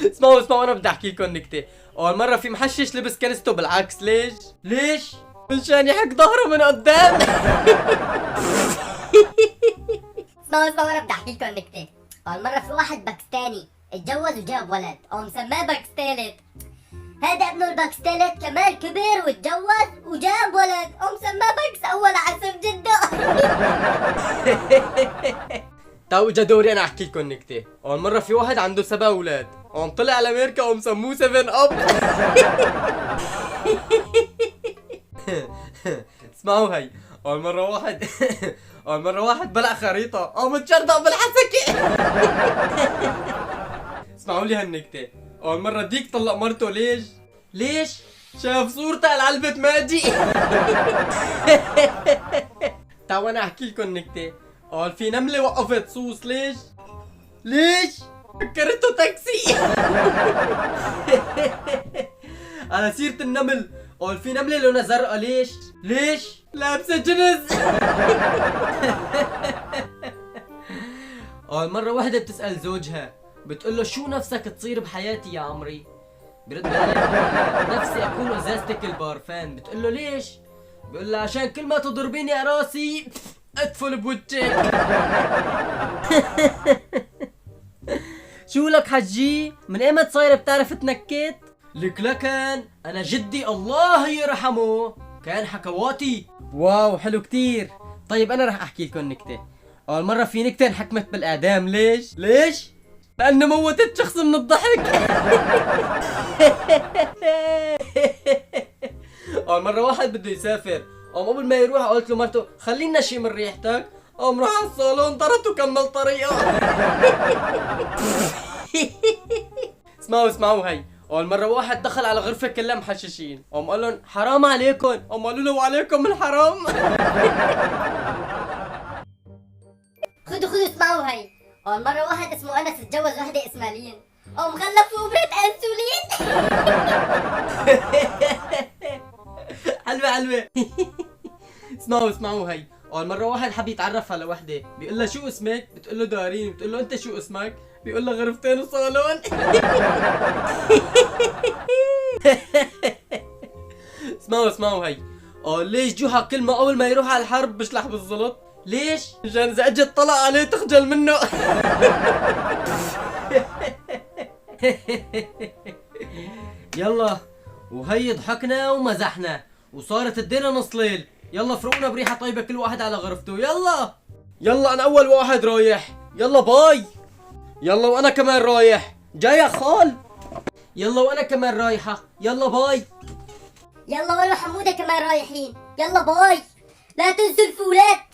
اسمعوا انا بدي احكي لكم نكته. اول مره في محشش لبس كنسته بالعكس. ليش؟ مشان يحك ظهره من قدام. اسمعوا انا بدي احكي لكم نكته. اول مره في واحد باكستاني اتجوز وجاب ولد، قام سماه باكستالت. هذا ابنه الباكستالت كمان كبر واتجوز وجاب ولد، قام سماه باكس اول على اسم جده. تو اجا دوري انا احكي لكم نكته. اول مره في واحد عنده 7 اولاد، قام طلع على امريكا قام سموه 7 اب. اسمعوا هي. اول مره واحد بلع خريطه قام تشردق بالحسكه. اسمعوا لي هالنكته. اول مره ديك طلق مرته. ليش؟ شاف صورته على علبه ماجي. تعالوا انا احكي لكم نكته. قال في نمله وقفت صوص. ليش؟ فكرته تاكسي. على سيرة النمل، قال في نملة لونها زرقاء. ليش؟ لابسة جنز. قال مرة وحدة بتسأل زوجها، بتقول له شو نفسك تصير بحياتي يا عمري؟ برد عليها نفسي اكون ازازتك البارفان. بتقول له ليش؟ بيقول لها عشان كل ما تضربيني على راسي ادفل بوجهك. شو لك حجي؟ من ايمت صاير بتعرف تنكت؟ لك لكن انا جدي الله يرحمه كان حكواتي. واو حلو كتير. طيب انا رح احكي لكم نكته. اول مره في نكته انحكمت بالاعدام. ليش؟ لانه موتت شخص من الضحك. اول مره واحد بده يسافر، قام قبل ما يروح قلت له مرته خلينا شي من ريحتك، قام راح على الصالون طرت وكمل طريقه. اسمعوا هي. اول مره واحد دخل على غرفه كلها محششين، قام قال لهم حرام عليكم، قام قالوا له وعليكم الحرام. خذوا اسمعوا هي. اول مره واحد اسمه انس اتجوز وحده اسمها لين، قام خلف وبرة انسولين. حلوه. اسمعوا هي. اول مره واحد حب يتعرف على وحده، بيقول لها شو اسمك؟ بتقول له دارين. بتقول له انت شو اسمك؟ بيقول لها غرفتين وصالون. اسمعوا هي. ليش جوحا كل ما اول ما يروح على الحرب بشلح بالزلط؟ ليش؟ مشان اذا اجت طلع عليه تخجل منه. يلا وهي ضحكنا ومزحنا وصارت الدنيا نص ليل. يلا فروقنا بريحة طيبة كل واحد على غرفته. يلا انا اول واحد رايح. يلا باي. يلا وانا كمان رايح. جاي يا خال. يلا وانا كمان رايحة. يلا باي. يلا وانا وحمودة كمان رايحين. يلا باي. لا تنسوا الفولاد.